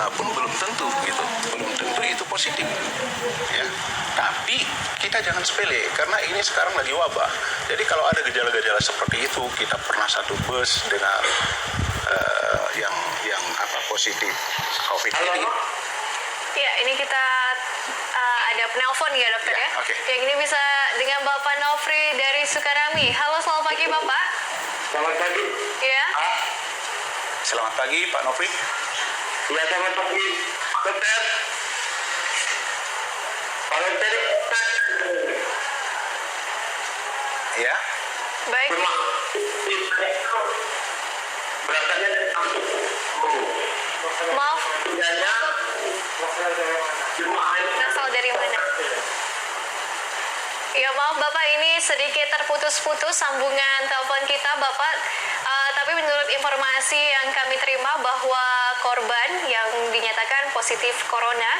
gejala pun belum tentu gitu, belum tentu itu positif ya. Tapi kita jangan sepele karena ini sekarang lagi wabah. Jadi kalau ada gejala-gejala seperti itu, kita pernah satu bus dengan yang positif COVID ini. Ya, ini kita ada penelpon ya dokter ya. Okay. Yang ini bisa dengan Bapak Nofri dari Sukarami. Halo, selamat pagi Bapak. Selamat pagi. Ya. Selamat pagi Pak Nofri. Ya, selamat pagi. Dokter. Pak dokter. Ya. Baik. Berasanya Maaf, asal dari mana? Ya maaf Bapak, ini sedikit terputus-putus sambungan telepon kita Bapak. Tapi menurut informasi yang kami terima bahwa korban yang dinyatakan positif corona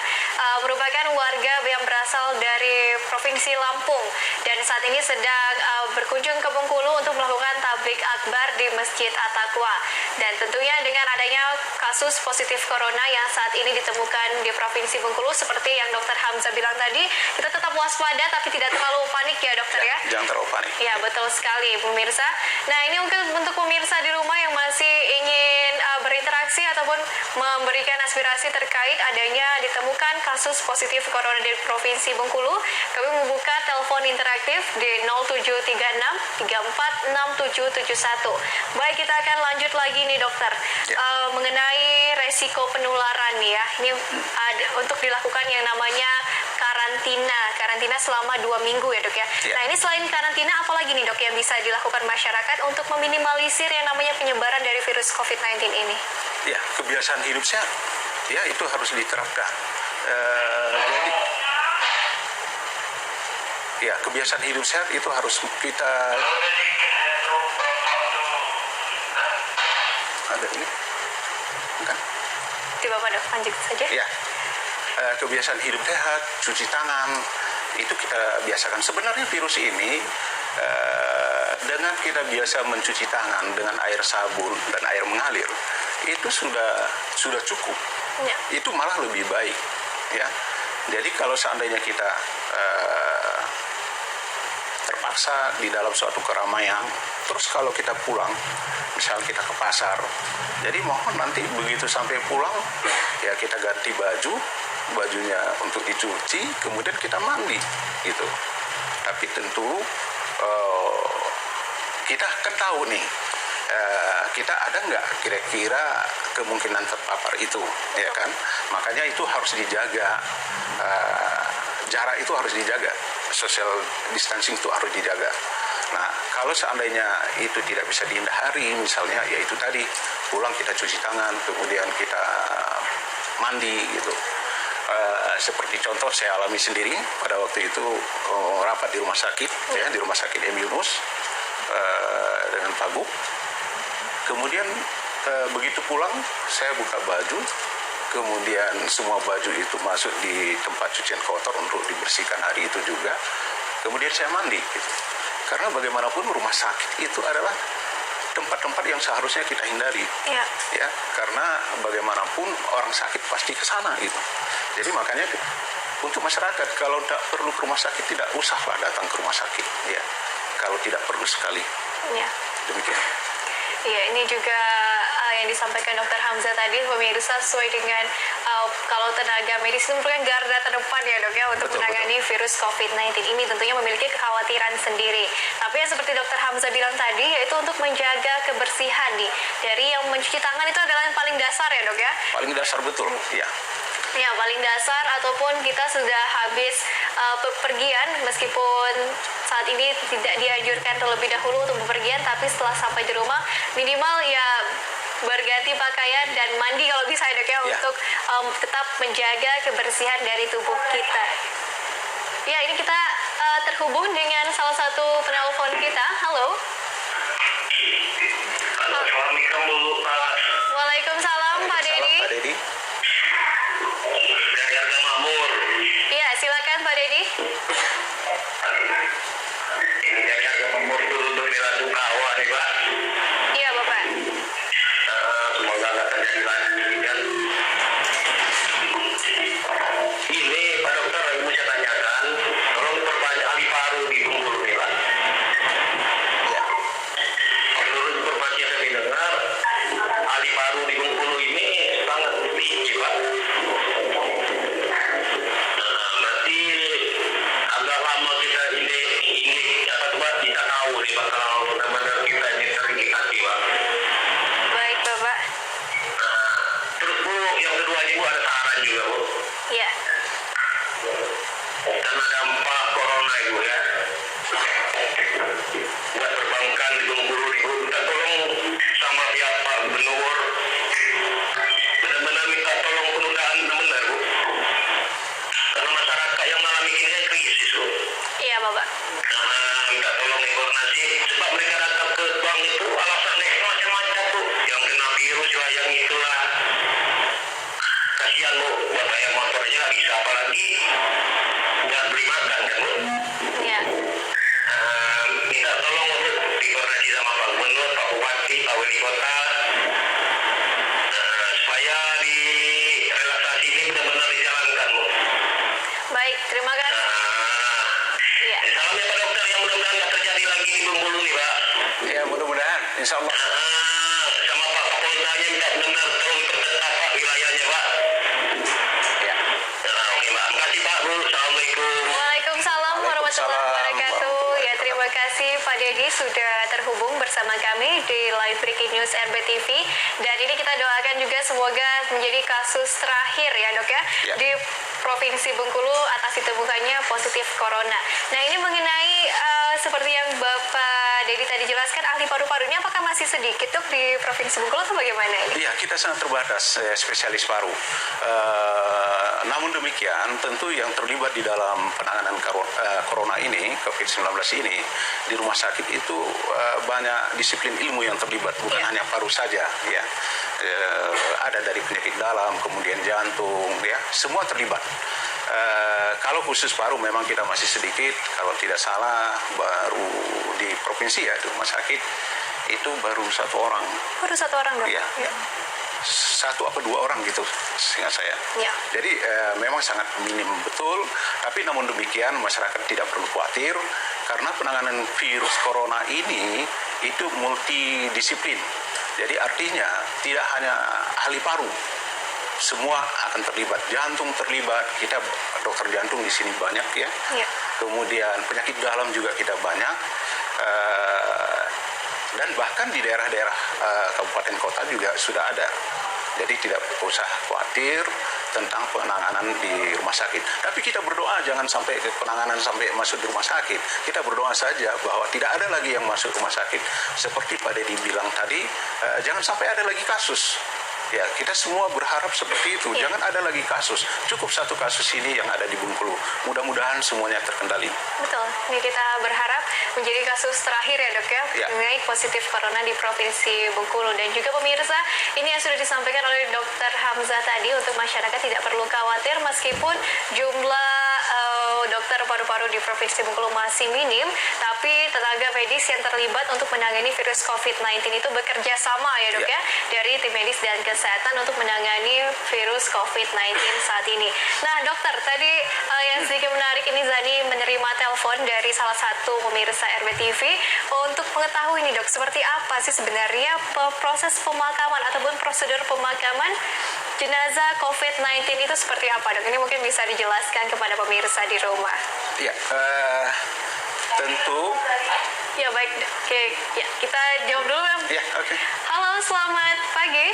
merupakan warga yang berasal dari Provinsi Lampung dan saat ini sedang berkunjung ke Bengkulu untuk melakukan tablik akbar di Masjid At-Taqwa. Dan tentunya dengan adanya kasus positif corona yang saat ini ditemukan di Provinsi Bengkulu, seperti yang Dokter Hamzah bilang tadi, kita tetap waspada tapi tidak terlalu panik ya dokter ya. Jangan terlalu panik. Ya betul sekali pemirsa. Nah ini mungkin untuk pemirsa di rumah yang masih ingin berinteraksi ataupun memberikan aspirasi terkait adanya ditemukan kasus positif corona di Provinsi Bengkulu, kami membuka telepon interaktif di 0736 346771. Baik, kita akan lanjut lagi nih dokter mengenai resiko penularan ya. Ini ada untuk dilakukan yang namanya karantina selama 2 minggu ya dok ya. Nah ini selain karantina apalagi nih dok yang bisa dilakukan masyarakat untuk meminimalisir yang namanya penyebaran dari virus COVID-19 ini? Ya, kebiasaan hidup sehat ya itu harus diterapkan. Jadi ya kebiasaan hidup sehat itu harus kita ada ini bukan? Di Bapak dok, lanjut saja. Ya, kebiasaan hidup sehat, cuci tangan, itu kita biasakan. Sebenarnya virus ini dengan kita biasa mencuci tangan dengan air sabun dan air mengalir, itu sudah cukup. Ya. Itu malah lebih baik, ya. Jadi kalau seandainya kita terpaksa di dalam suatu keramaian, terus kalau kita pulang, misal kita ke pasar, jadi mohon nanti begitu sampai pulang, ya kita ganti bajunya untuk dicuci, kemudian kita mandi, gitu. Tapi tentu kita akan tahu nih, kita ada nggak kira-kira kemungkinan terpapar itu, ya kan? Makanya itu harus dijaga, jarak itu harus dijaga, social distancing itu harus dijaga. Nah, kalau seandainya itu tidak bisa dihindari, misalnya ya itu tadi, pulang kita cuci tangan, kemudian kita mandi gitu. Seperti contoh saya alami sendiri pada waktu itu rapat di rumah sakit, ya di rumah sakit M. Yunus dengan Pak Gub. Kemudian begitu pulang saya buka baju, kemudian semua baju itu masuk di tempat cucian kotor untuk dibersihkan hari itu juga. Kemudian saya mandi, gitu. Karena bagaimanapun rumah sakit itu adalah tempat-tempat yang seharusnya kita hindari, ya, karena bagaimanapun orang sakit pasti ke sana gitu. Jadi makanya untuk masyarakat kalau tidak perlu ke rumah sakit tidak usahlah datang ke rumah sakit, ya, kalau tidak perlu sekali. Ya. Demikian. Iya, ini juga yang disampaikan Dr. Hamzah tadi, pemirsa, sesuai dengan kalau tenaga medis itu merupakan garda terdepan ya dok ya untuk menangani virus COVID-19 ini, tentunya memiliki kekhawatiran sendiri. Tapi yang seperti Dr. Hamzah bilang tadi, yaitu untuk menjaga kebersihan nih. Dari yang mencuci tangan itu adalah yang paling dasar ya dok ya? Paling dasar, betul, ya. Ya, paling dasar, ataupun kita sudah habis bepergian, meskipun saat ini tidak dianjurkan terlebih dahulu untuk bepergian, tapi setelah sampai di rumah minimal ya berganti pakaian dan mandi kalau bisa dok ya, untuk tetap menjaga kebersihan dari tubuh kita. Ya, ini kita terhubung dengan salah satu penelpon kita. Halo. Assalamualaikum Bu. Waalaikumsalam Pak Dedi. Pak Dedi. Dari harga Makmur. Iya, silakan Pak Dedi. Ini dari harga Makmur turun berbela sungkawa nih Pak. Iya Bapak. Semoga nggak terjadi lagi kan. yang kedua ini Bu ada saran juga Bu. Ya. Karena dampak corona Ibu ya. Buat perbankan di Bengkulu Ibu minta tolong sama pihak Pak Gubernur. Benar-benar minta tolong penundaan benar Bu. Karena masyarakat yang mengalami ini kan krisis Bu. Iya, Bapak. Minta tolong informasi sebab mereka datang ke bank itu alasannya macam-macam Bu. Yang kena virus lah, yang itulah. Kasihan Bu, buat bayar motor aja nggak bisa, apalagi buat beli makan kan Bu. Ya. Minta tolong Bu, dikoordinasi sama Pak Gubernur, Pak Bupati, Pak Wali Kota, supaya di relaksasi ini benar-benar dijalankan Bu. Baik, terima kasih. Iya. Salamnya Pak Dokter, yang mudah-mudahan nggak terjadi lagi di Bengkulu nih Pak. Ya mudah-mudahan, insya Allah. Sama Pak Kapoldanya minta benar-benar tolong diperketat Pak wilayahnya Pak. Ya. Oke Pak, makasih Pak Bu, Assalamualaikum. Waalaikumsalam warahmatullahi Waalaikumsalam. wabarakatuh. Ya, terima kasih Pak Dedi sudah terhubung bersama kami di Live Breaking News RBTV. Dan ini kita doakan juga semoga menjadi kasus terakhir ya dok ya, Ya. di Provinsi Bengkulu atas ditemukannya positif corona. Nah ini mengenai seperti yang Bapak Dedi tadi jelaskan, ahli paru-parunya apakah masih sedikit dok di Provinsi Bengkulu atau bagaimana ini? Iya, kita sangat terbatas spesialis paru. Namun demikian, tentu yang terlibat di dalam penanganan corona ini, COVID-19 ini, di rumah sakit itu banyak disiplin ilmu yang terlibat, bukan Iya. hanya paru saja. Ya. Ada dari penyakit dalam, kemudian jantung, ya, semua terlibat. Kalau khusus paru memang kita masih sedikit, kalau tidak salah baru di provinsi ya, di rumah sakit itu baru 1 orang. Baru 1 orang dok? Iya. Ya. 1 atau 2 orang gitu seingat saya. Ya. Jadi memang sangat minim betul, tapi namun demikian masyarakat tidak perlu khawatir karena penanganan virus corona ini itu multidisiplin. Jadi artinya tidak hanya ahli paru, semua akan terlibat. Jantung terlibat, kita dokter jantung di sini banyak ya. Ya. Kemudian penyakit dalam juga kita banyak. Dan bahkan di daerah-daerah kabupaten kota juga sudah ada. Jadi tidak usah khawatir tentang penanganan di rumah sakit. Tapi kita berdoa jangan sampai ke penanganan sampai masuk di rumah sakit. Kita berdoa saja bahwa tidak ada lagi yang masuk rumah sakit. Seperti Pak Dedi bilang tadi, jangan sampai ada lagi kasus. Ya, kita semua berharap seperti itu. Ya. Jangan ada lagi kasus. Cukup 1 kasus ini yang ada di Bengkulu. Mudah-mudahan semuanya terkendali. Betul, ini kita berharap menjadi kasus terakhir ya dok ya, Ya. mengenai positif corona di Provinsi Bengkulu. Dan juga pemirsa, ini yang sudah disampaikan oleh Dr. Hamzah tadi, untuk masyarakat tidak perlu khawatir meskipun jumlah dokter paru-paru di Provinsi Bengkulu masih minim, tapi tenaga medis yang terlibat untuk menangani virus COVID-19 itu bekerja sama ya dok ya, dari tim medis dan kesehatan untuk menangani virus COVID-19 saat ini. Nah dokter, tadi yang sedikit menarik ini Zani menerima telepon dari salah satu pemirsa RBTV untuk mengetahui nih dok, seperti apa sih sebenarnya proses pemakaman ataupun prosedur pemakaman jenazah COVID-19 itu seperti apa dok? Ini mungkin bisa dijelaskan kepada pemirsa di rumah. Ya, tentu. Ya baik, oke, ya kita jawab dulu Bang. Ya, oke. Halo, selamat pagi,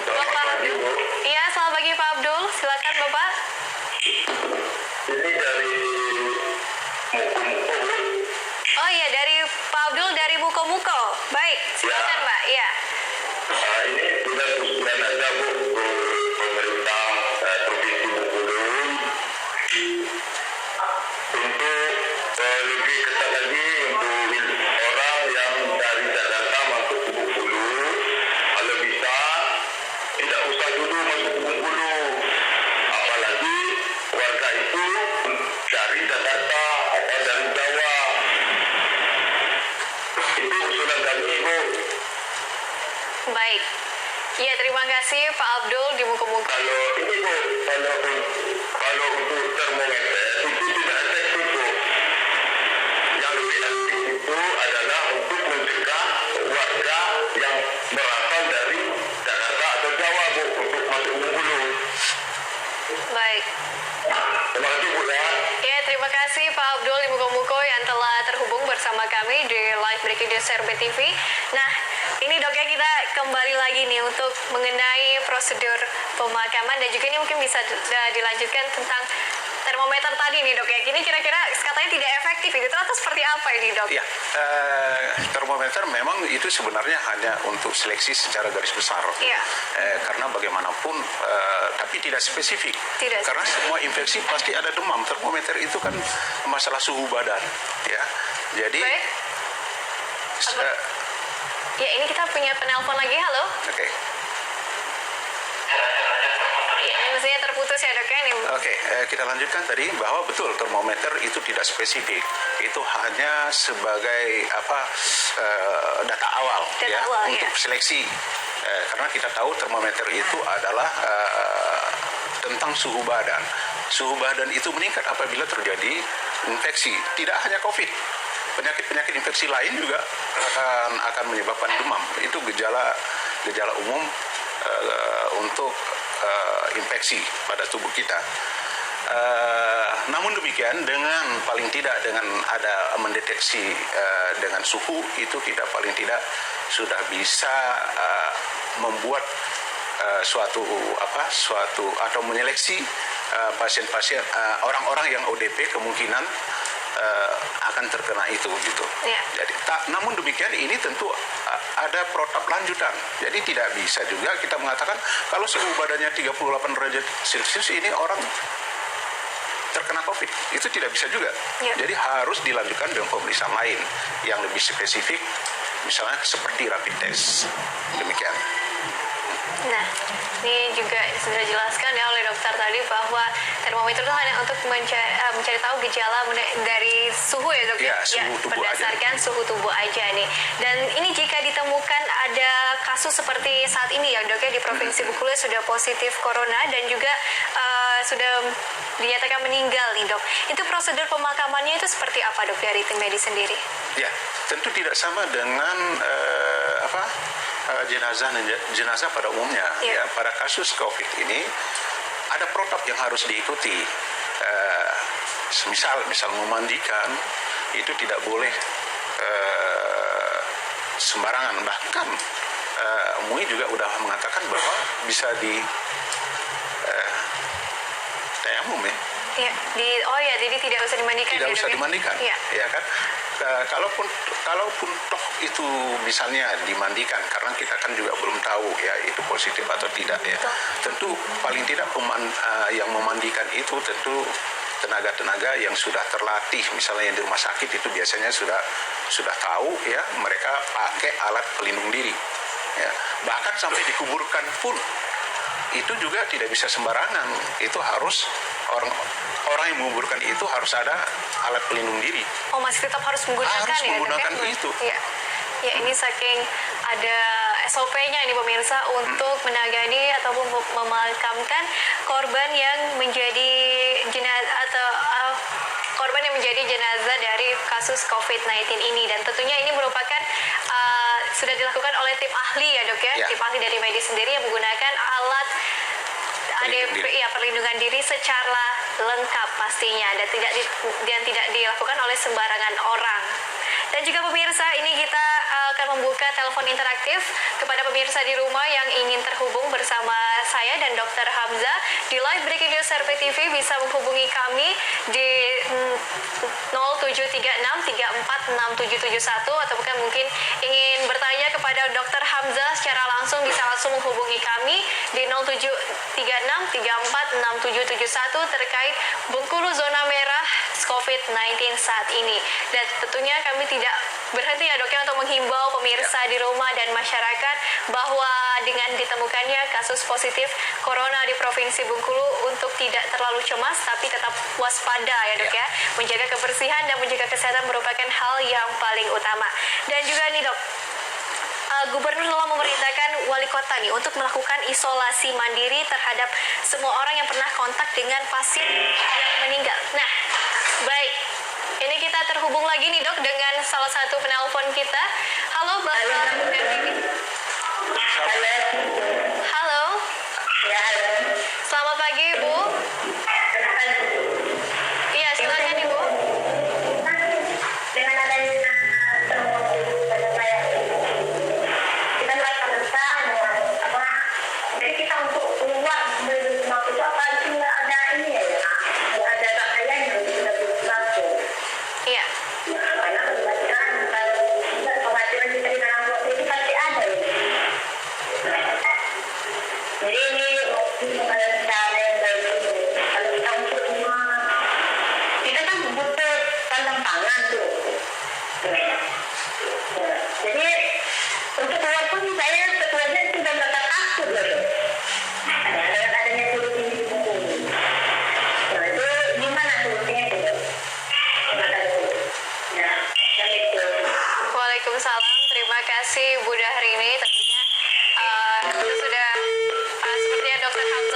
Bapak Abdul. Iya, selamat pagi Pak Abdul. Silakan Bapak. Ini dari Mukum. Oh iya, dari Pak Abdul dari Muko-Muko. Baik, silakan Pak. Iya. Ini sudah usulan aja Bu, pemerintah Provinsi Bengkulu untuk lebih ketat lagi untuk orang yang dari Jakarta masuk ke Bengkulu, kalau bisa tidak usah dulu masuk ke Bengkulu, apalagi warga itu dari Jakarta atau dari Jawa. Itu usulan kami Bu. Baik. Iya, terima kasih Pak Abdul di Muko-Muko. Kalau ini Bu, kalau untuk termometer itu tidak efektif Bu. Yang lebih efektif itu adalah untuk mencegah warga yang berasal dari Jakarta atau Jawa Bu untuk masuk Bengkulu. Baik. Terima kasih Bu ya. Ya, terima kasih Pak Abdul di Muko-Muko yang telah terhubung bersama kami di Live Breaking News RBTV. Nah, Ini dok ya, kita kembali lagi nih untuk mengenai prosedur pemakaman dan juga ini mungkin bisa dilanjutkan tentang termometer tadi nih dok ya. Ini kira-kira katanya tidak efektif itu atau seperti apa ini dok? Ya, termometer memang itu sebenarnya hanya untuk seleksi secara garis besar. Iya. Karena bagaimanapun, tapi tidak spesifik. Tidak Karena spesifik. semua infeksi pasti ada demam. Termometer itu kan masalah suhu badan, ya. Jadi, Baik. Ya ini kita punya penelpon lagi, halo. oke. Ya, ini mestinya terputus ya dok ya ini. Oke, kita lanjutkan tadi bahwa betul termometer itu tidak spesifik. Itu hanya sebagai data awal Data ya awal, untuk ya. seleksi. Karena kita tahu termometer itu adalah tentang suhu badan. Suhu badan itu meningkat apabila terjadi infeksi. Tidak hanya COVID. Penyakit-penyakit infeksi lain juga akan menyebabkan demam. Itu gejala umum untuk infeksi pada tubuh kita. Namun demikian dengan paling tidak dengan ada mendeteksi dengan suhu itu kita paling tidak sudah bisa membuat suatu atau menyeleksi pasien-pasien orang-orang yang ODP kemungkinan akan terkena itu gitu. Ya. Jadi namun demikian ini tentu ada protap lanjutan. Jadi tidak bisa juga kita mengatakan kalau suhu badannya 38 derajat Celcius ini orang terkena COVID. Itu tidak bisa juga. Ya. Jadi harus dilanjutkan dengan pemeriksaan lain yang lebih spesifik, misalnya seperti rapid test. Demikian. Nah, ini juga sudah dijelaskan ya oleh dokter tadi bahwa termometer itu hanya untuk mencari tahu gejala dari suhu ya dok Ya, suhu tubuh berdasarkan suhu tubuh aja nih. Dan ini jika ditemukan ada kasus seperti saat ini ya dok ya di Provinsi Bengkulu sudah positif corona dan juga sudah dinyatakan meninggal nih dok. Itu prosedur pemakamannya itu seperti apa dok dari tim medis sendiri? Ya, tentu tidak sama dengan jenazah pada umumnya. Ya. Ya, pada kasus COVID ini ada protap yang harus diikuti. Misal memandikan itu tidak boleh sembarangan. Bahkan MUI juga udah mengatakan bahwa bisa di tayamum ya. Ya, jadi tidak usah dimandikan. Tidak ya, usah dok, ya? dimandikan, Iya. ya kan? Kalaupun toh itu misalnya dimandikan, karena kita kan juga belum tahu ya itu positif atau tidak ya. Betul. Tentu paling tidak yang memandikan itu tentu tenaga-tenaga yang sudah terlatih, misalnya yang di rumah sakit itu biasanya sudah tahu ya, mereka pakai alat pelindung diri. Ya. Bahkan sampai dikuburkan pun itu juga tidak bisa sembarangan. Itu harus orang yang menguburkan itu harus ada alat pelindung diri. Oh, masih tetap harus menggunakan Harus ya? menggunakan dok, ya? itu. Iya. Ya, ini saking ada SOP-nya ini pemirsa untuk menangani ataupun memakamkan korban yang menjadi jenazah atau korban yang menjadi jenazah dari kasus COVID-19 ini. Dan tentunya ini merupakan sudah dilakukan oleh tim ahli ya dok ya? Ya. Tim ahli dari medis sendiri yang menggunakan alat perlindungan diri secara lengkap pastinya dan tidak dilakukan oleh sembarangan orang. Dan juga pemirsa, ini kita akan membuka telepon interaktif kepada pemirsa di rumah yang ingin terhubung bersama saya dan Dr. Hamzah di live Breaking News RPTV bisa menghubungi kami di 0736346771 atau mungkin ingin bertanya kepada Dr. Hamzah secara langsung bisa langsung menghubungi kami di 0736346771 terkait Bengkulu zona merah COVID-19 saat ini. Dan tentunya kami tidak berhenti ya dok ya untuk menghimbau pemirsa di rumah dan masyarakat bahwa dengan ditemukannya kasus positif corona di Provinsi Bengkulu untuk tidak terlalu cemas tapi tetap waspada ya dok ya. Menjaga kebersihan dan menjaga kesehatan merupakan hal yang paling utama. Dan juga nih dok, Gubernur telah memerintahkan wali kota nih untuk melakukan isolasi mandiri terhadap semua orang yang pernah kontak dengan pasien yang meninggal. Nah, baik. Ini kita terhubung lagi nih dok dengan salah satu penelpon kita. Halo, Mbak. Halo. Halo. Ya, halo. Selamat pagi, Bu. Iya, silakan Ibu. Dengan adanya termometer pada saya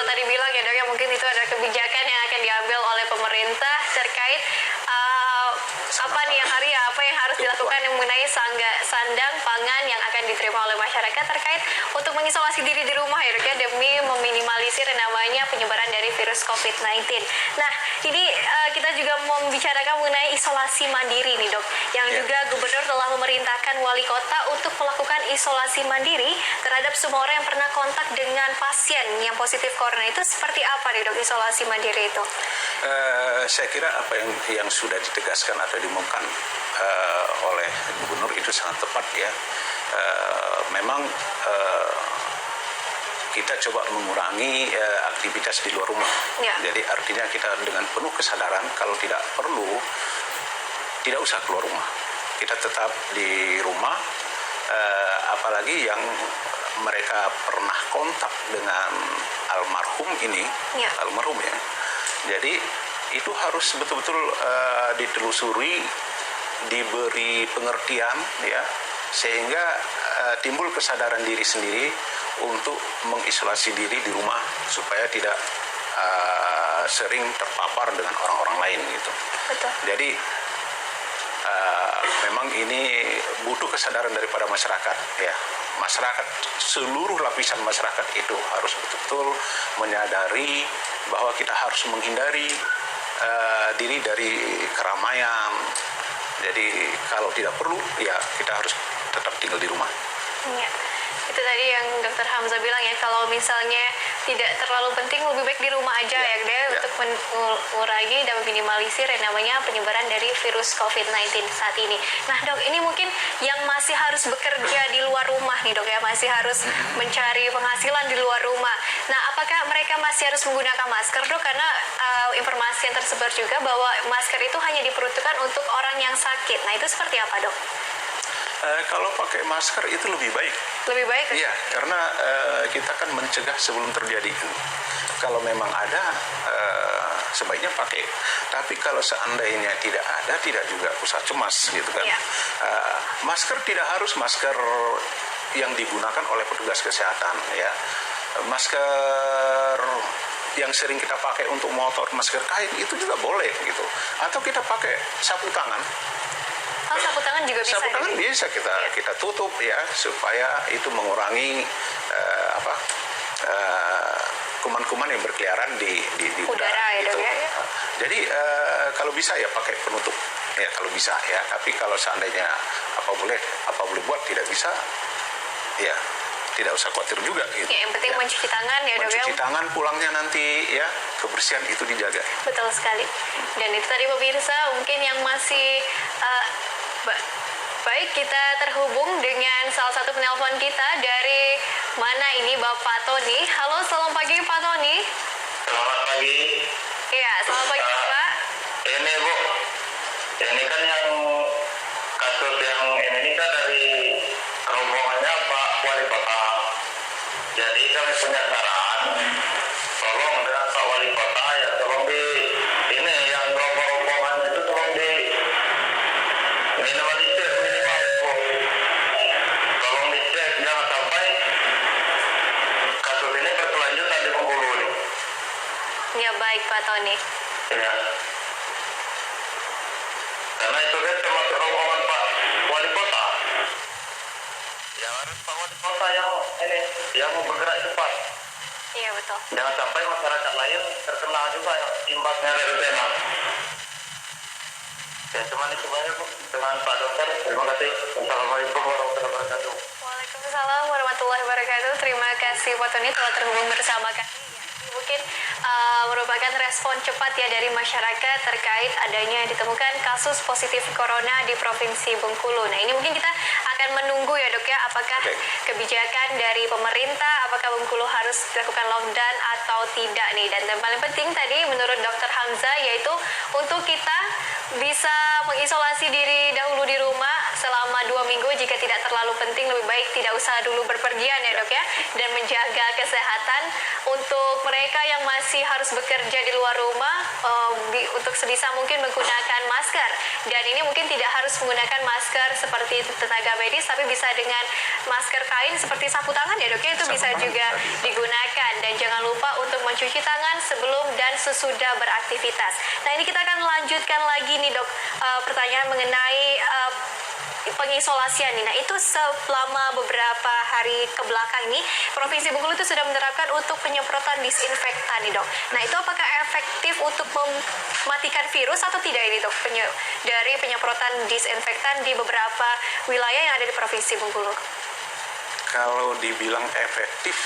tadi bilang ya dok ya, mungkin itu adalah kebijakan yang akan diambil oleh pemerintah terkait apa yang harus dilakukan mengenai sandang pangan yang akan diterima oleh masyarakat terkait untuk mengisolasi diri di rumah ya dok ya, demi meminimalisir yang namanya penyebaran dari virus COVID-19. Nah, ini kita juga mau membicarakan mengenai isolasi mandiri nih dok, yang juga gubernur telah memerintahkan wali kota untuk melakukan isolasi mandiri terhadap semua orang yang pernah kontak dengan pasien yang positif corona. Itu seperti apa nih dok isolasi mandiri itu? Saya kira apa yang sudah ditegaskan atau diumumkan oleh gubernur itu sangat tepat ya. Memang kita coba mengurangi aktivitas di luar rumah. Ya. Jadi artinya kita dengan penuh kesadaran kalau tidak perlu tidak usah keluar rumah. Kita tetap di rumah, apalagi yang mereka pernah kontak dengan almarhum ini, almarhum ya. Jadi itu harus betul-betul ditelusuri, diberi pengertian ya, sehingga timbul kesadaran diri sendiri untuk mengisolasi diri di rumah supaya tidak sering terpapar dengan orang-orang lain gitu. Betul. Jadi memang ini butuh kesadaran daripada masyarakat ya. Masyarakat, seluruh lapisan masyarakat itu harus betul-betul menyadari bahwa kita harus menghindari diri dari keramaian. Jadi kalau tidak perlu ya kita harus tetap tinggal di rumah. Ya. Itu tadi yang Dr. Hamzah bilang ya, kalau misalnya tidak terlalu penting lebih baik di rumah aja ya untuk mengurangi dan meminimalisir yang namanya penyebaran dari virus COVID-19 saat ini. Nah dok, ini mungkin yang masih harus bekerja di luar rumah nih dok ya, masih harus mencari penghasilan di luar rumah. Nah apakah mereka masih harus menggunakan masker dok? Karena informasi yang tersebar juga bahwa masker itu hanya diperuntukkan untuk orang yang sakit. Nah itu seperti apa dok? Kalau pakai masker itu lebih baik. Lebih baik? Iya, karena kita kan mencegah sebelum terjadi. Kalau memang ada, sebaiknya pakai. Tapi kalau seandainya tidak ada, tidak juga usah cemas gitu kan. Iya. Masker tidak harus masker yang digunakan oleh petugas kesehatan ya. Masker yang sering kita pakai untuk motor, masker kain itu juga boleh gitu. Atau kita pakai sapu tangan. Oh, sapu tangan juga bisa. Sapu tangan bisa kita tutup ya supaya itu mengurangi kuman-kuman yang berkeliaran di udara ya gitu. dok ya. Jadi kalau bisa ya pakai penutup ya kalau bisa ya. Tapi kalau seandainya apa boleh buat tidak bisa ya tidak usah khawatir juga gitu. Ya, yang penting mencuci tangan ya dok ya. Mencuci tangan pulangnya nanti ya, kebersihan itu dijaga. Betul sekali. Dan itu tadi pemirsa mungkin yang masih baik, kita terhubung dengan salah satu penelpon kita dari mana ini, Bapak Tony. Halo, selamat pagi Pak Tony. Selamat pagi. Iya, selamat pagi Pak. Ini Bu, ini kan yang kasus yang ini kan dari rombongannya Pak Wali Kota. Jadi kami punya saran, tolong dengan Pak Wali Kota ya tolong di ini yang rombongan itu tolong di minimalisir minimal Bu. Tolong dicek jangan sampai kasus ini berkelanjutan di Bengkulu nih. Ya baik Pak Tony. Ya. Karena itu kan termasuk rombongan Pak Wali Kota. Yang harus Pak Wali Kota yang bergerak cepat. Iya betul. Jangan sampai masyarakat lain terkena juga imbasnya dari sana. Ya cuma itu banyak Bu dengan Pak Dokter. Terima kasih. Assalamualaikum warahmatullahi wabarakatuh. Waalaikumsalam warahmatullahi wabarakatuh. Terima kasih Pak Tony telah terhubung bersama kami. Ini mungkin merupakan respon cepat ya dari masyarakat terkait adanya ditemukan kasus positif corona di Provinsi Bengkulu. Nah ini mungkin kita akan menunggu ya dok ya, apakah kebijakan dari pemerintah, apakah Bengkulu harus dilakukan lockdown atau tidak nih. Dan yang paling penting tadi menurut Dr. Hamzah yaitu untuk kita bisa mengisolasi diri dahulu di rumah selama 2 minggu jika tidak terlalu penting lebih baik tidak usah dulu berpergian ya dok ya, dan menjaga kesehatan. Untuk mereka yang masih harus bekerja di luar rumah, untuk sebisa mungkin menggunakan masker, dan ini mungkin tidak harus menggunakan masker seperti tenaga medis, tapi bisa dengan masker kain seperti sapu tangan ya dok ya, itu bisa juga digunakan. Dan jangan lupa untuk mencuci tangan sebelum dan sesudah beraktivitas. Nah ini kita akan lanjutkan lagi nih dok, pertanyaan mengenai pengisolasian nih. Nah itu selama beberapa hari ke belakang ini Provinsi Bengkulu itu sudah menerapkan untuk penyemprotan disinfektan nih dok. Nah itu apakah efektif untuk mematikan virus atau tidak ini dok, dari penyemprotan disinfektan di beberapa wilayah yang ada di Provinsi Bengkulu? Kalau dibilang efektif,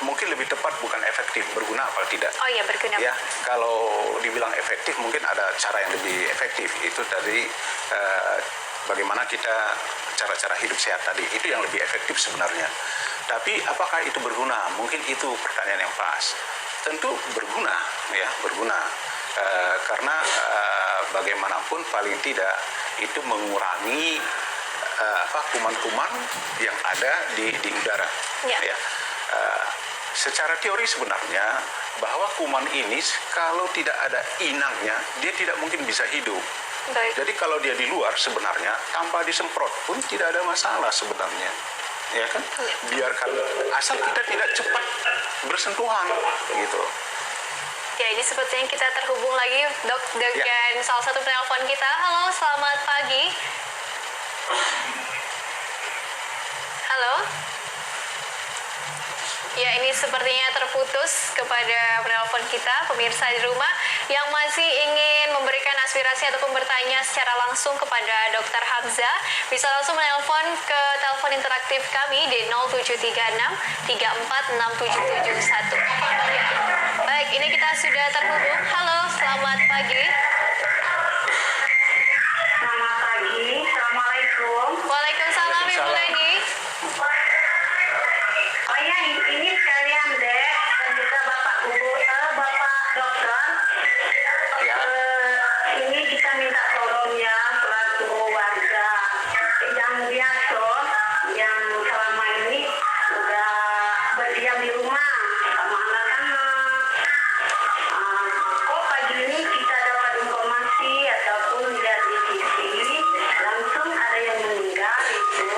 mungkin lebih tepat bukan efektif, berguna apa tidak. Oh iya, berguna. Ya, kalau dibilang efektif mungkin ada cara yang lebih efektif, itu dari bagaimana kita cara-cara hidup sehat tadi, itu yang lebih efektif sebenarnya. Tapi apakah itu berguna? Mungkin itu pertanyaan yang pas. Tentu berguna, ya berguna, karena bagaimanapun paling tidak itu mengurangi kuman-kuman yang ada di udara. Ya. Secara teori sebenarnya bahwa kuman ini kalau tidak ada inangnya dia tidak mungkin bisa hidup. Baik. Jadi kalau dia di luar sebenarnya tanpa disemprot pun tidak ada masalah sebenarnya, ya kan? Biarkan asal kita tidak cepat bersentuhan gitu. Ya ini sepertinya kita terhubung lagi dok dengan salah satu penelpon kita. Halo, selamat pagi. Halo. Ya ini sepertinya terputus kepada penelpon kita. Pemirsa di rumah yang masih ingin memberikan aspirasi ataupun bertanya secara langsung kepada Dr. Hamzah bisa langsung menelpon ke telepon interaktif kami di 0736 346771. Ya. Baik, ini kita sudah terhubung. Halo, selamat pagi. Selamat pagi, Assalamualaikum. Waalaikumsalam Ibu Leni. Oh ya, ini sekalian dek, dan juga Bapak Bapak Dokter. Ya. Ini kita minta tolong ya, selaku warga yang biasa, yang selama ini sudah berdiam di rumah sama anak-anak. Kok pagi ini kita dapat informasi ataupun lihat di TV, langsung ada yang meninggal itu.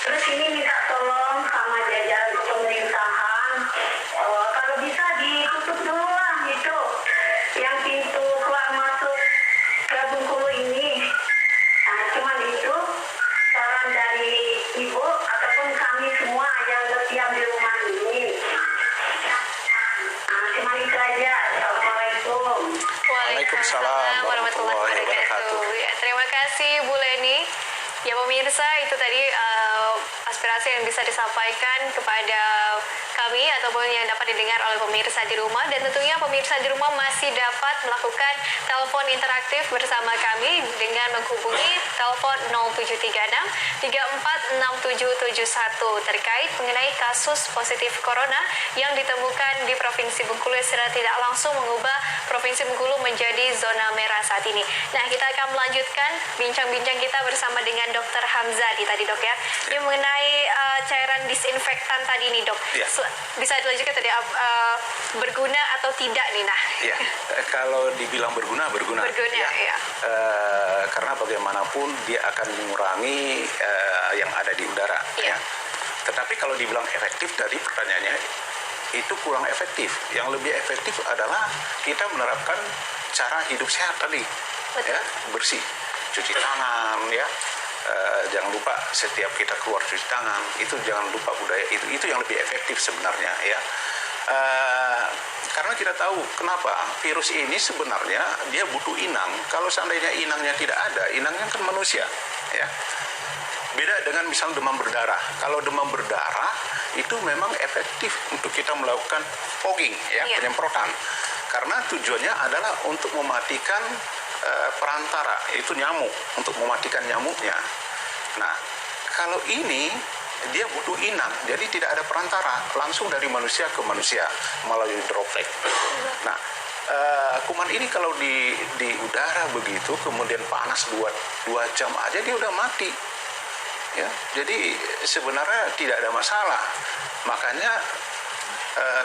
Terus ini minta tolong sama jajaran pemerintahan, kalau bisa ditutup dulu lah gitu, yang pintu keluar masuk ke Bengkulu ini. Nah, cuman itu saran dari ibu ataupun kami semua yang berdiam di rumah ini. Nah, cuman itu aja. Assalamualaikum. Waalaikumsalam warahmatullahi wabarakatuh. Ya, terima kasih Bu Leni. Ya pemirsa, itu tadi aspirasi yang bisa disampaikan kepada kami ataupun yang dapat didengar oleh pemirsa di rumah, dan tentunya pemirsa di rumah masih dapat melakukan telepon interaktif bersama kami dengan menghubungi telepon 0736 346771 terkait mengenai kasus positif corona yang ditemukan di Provinsi Bengkulu secara tidak langsung mengubah Provinsi Bengkulu menjadi zona merah saat ini. Nah, kita akan melanjutkan bincang-bincang kita bersama dengan Dr. Hamzah tadi dok ya. Ini mengenai cairan disinfektan tadi nih dok. Ya. Bisa dilanjutkan tadi berguna atau tidak nih nah? Ya, kalau dibilang berguna. Berguna, ya. Karena bagaimanapun dia akan mengurangi yang ada di udara. Ya. Tetapi kalau dibilang efektif tadi pertanyaannya itu kurang efektif. Yang lebih efektif adalah kita menerapkan cara hidup sehat tadi. Betul. Ya, bersih, cuci tangan ya. Jangan lupa setiap kita keluar cuci tangan, itu jangan lupa budaya itu yang lebih efektif sebenarnya ya. Karena kita tahu kenapa virus ini sebenarnya dia butuh inang. Kalau seandainya inangnya tidak ada, inangnya kan manusia ya. Beda dengan misal demam berdarah. Kalau demam berdarah itu memang efektif untuk kita melakukan fogging ya, penyemprotan. Karena tujuannya adalah untuk mematikan perantara, itu nyamuk, untuk mematikan nyamuknya. Nah, kalau ini dia butuh inang, jadi tidak ada perantara, langsung dari manusia ke manusia melalui droplet. Nah, kuman ini kalau di udara begitu, kemudian panas 2 jam aja dia udah mati. Ya, jadi sebenarnya tidak ada masalah. Makanya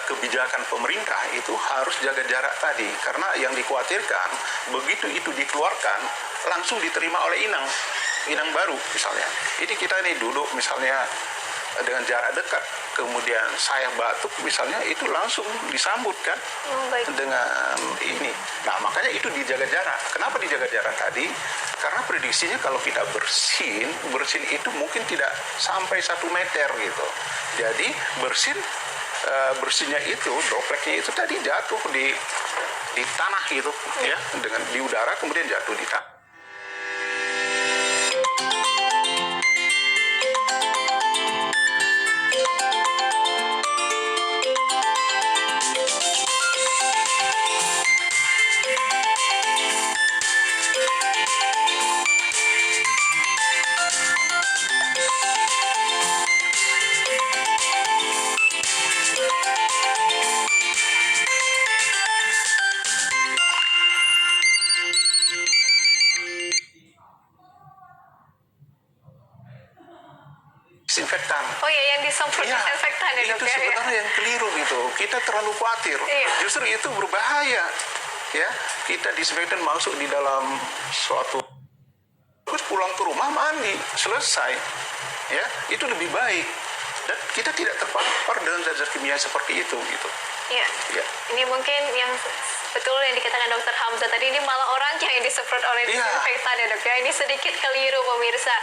kebijakan pemerintah itu harus jaga jarak tadi, karena yang dikhawatirkan begitu itu dikeluarkan langsung diterima oleh inang baru misalnya. Ini kita nih duduk misalnya dengan jarak dekat, kemudian saya batuk misalnya, itu langsung disambut kan Baik. dengan ini. Nah, makanya itu dijaga jarak. Kenapa dijaga jarak tadi? Karena prediksinya kalau kita bersin itu mungkin tidak sampai 1 meter gitu. Jadi bersinnya itu, dropletnya itu tadi jatuh di tanah gitu ya, dengan di udara kemudian jatuh di tanah. Disinfektan. Oh ya, yang disemprot Iya, disinfektan ya dok itu ya. sebenarnya yang keliru gitu. Kita terlalu khawatir. Iya. Justru itu berbahaya. Ya, kita disinfektan masuk di dalam suatu, terus pulang ke rumah mandi, selesai. Ya, itu lebih baik. Dan kita tidak terpapar dengan zat-zat kimia seperti itu gitu. Iya. Ya. Ini mungkin yang betul yang dikatakan Dokter Hamzah tadi, ini malah orangnya yang disemprot oleh Iya. disinfektan ya dok ya. Ini sedikit keliru pemirsa.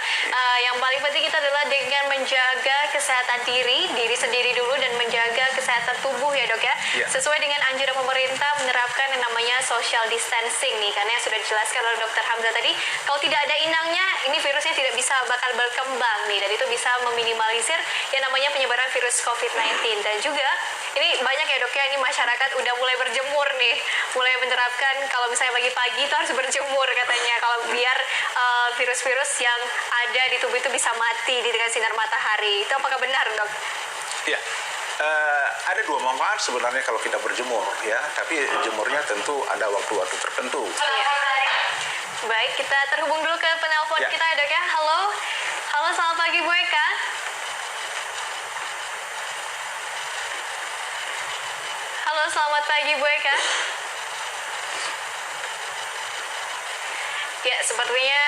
Yang paling penting kita adalah dengan menjaga kesehatan diri sendiri dulu dan menjaga kesehatan tubuh ya dok ya. Iya. Sesuai dengan anjuran pemerintah menerapkan yang namanya social distancing nih, karena yang sudah dijelaskan oleh Dokter Hamzah tadi, kalau tidak ada inangnya, ini virusnya tidak bisa bakal berkembang nih, dan itu bisa meminimalisir yang namanya penyebaran virus COVID-19. Dan juga ini banyak ya dok ya, ini masyarakat udah mulai berjemur nih, mulai menerapkan kalau misalnya pagi-pagi itu harus berjemur katanya, kalau biar virus-virus yang ada di tubuh itu bisa mati dengan sinar matahari. Itu apakah benar dok? Ya, ada 2 manfaat sebenarnya kalau kita berjemur ya, tapi jemurnya tentu ada waktu-waktu tertentu. Iya. Baik, kita terhubung dulu ke penelpon Ya. kita dok ya. Halo, halo, selamat pagi Bu Eka. Halo, selamat pagi Bu Eka. Ya, sepertinya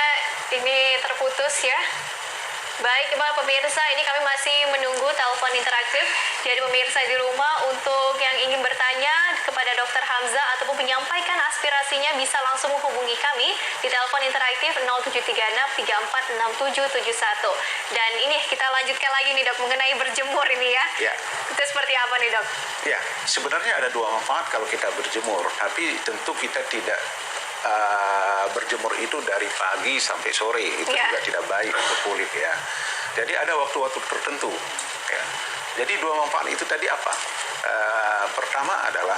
ini terputus ya. Baik, Pak pemirsa, ini kami masih menunggu telepon interaktif dari pemirsa di rumah. Untuk yang ingin bertanya kepada Dr. Hamzah ataupun menyampaikan aspirasinya bisa langsung menghubungi kami di telepon interaktif 0736346771. Dan ini kita lanjutkan lagi nih dok, mengenai berjemur ini ya. Ya. Itu seperti apa nih dok? Ya, sebenarnya ada 2 manfaat kalau kita berjemur, tapi tentu kita tidak berjemur itu dari pagi sampai sore, itu Ya. juga tidak baik untuk kulit ya. Jadi ada waktu-waktu tertentu. Ya. Jadi 2 manfaat itu tadi apa? Pertama adalah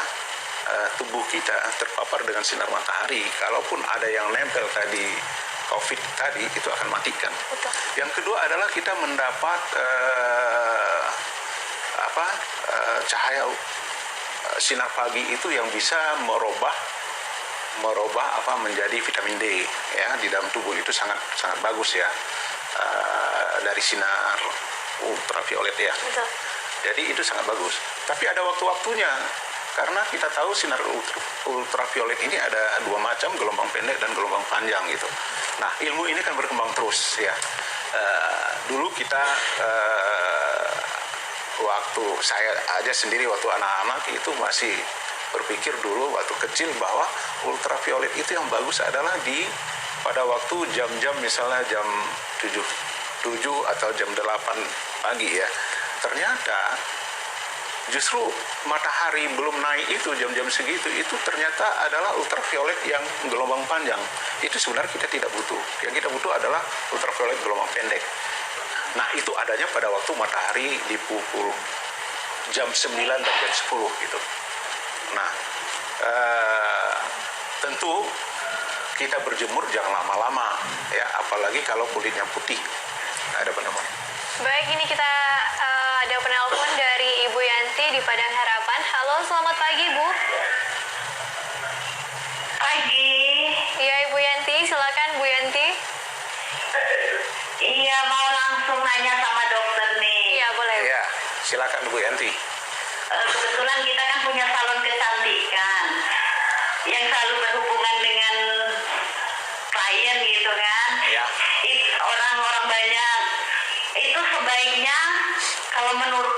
tubuh kita terpapar dengan sinar matahari. Kalaupun ada yang nempel tadi COVID tadi, itu akan matikan. Betul. Yang kedua adalah kita mendapat cahaya sinar pagi itu yang bisa merubah menjadi vitamin D ya di dalam tubuh, itu sangat bagus ya, dari sinar ultraviolet ya. Betul. Jadi itu sangat bagus. Tapi ada waktu-waktunya, karena kita tahu sinar ultraviolet ini ada 2 macam, gelombang pendek dan gelombang panjang gitu. Nah, ilmu ini kan berkembang terus ya. Dulu kita waktu saya aja sendiri waktu anak-anak itu masih berpikir dulu waktu kecil bahwa ultraviolet itu yang bagus adalah pada waktu jam-jam misalnya jam 7 atau jam 8 pagi ya. Ternyata justru matahari belum naik itu jam-jam segitu, itu ternyata adalah ultraviolet yang gelombang panjang. Itu sebenarnya kita tidak butuh. Yang kita butuh adalah ultraviolet gelombang pendek. Nah, itu adanya pada waktu matahari di pukul jam 9 dan jam 10 gitu. Nah, tentu kita berjemur jangan lama-lama ya, apalagi kalau kulitnya putih. Ada penelpon. Baik, ini kita ada penelpon dari Ibu Yanti di Padang Harapan. Halo, selamat pagi Bu. kebetulan kita kan punya salon kecantikan yang selalu berhubungan dengan klien gitu kan. Ya. Orang-orang banyak itu sebaiknya kalau menurut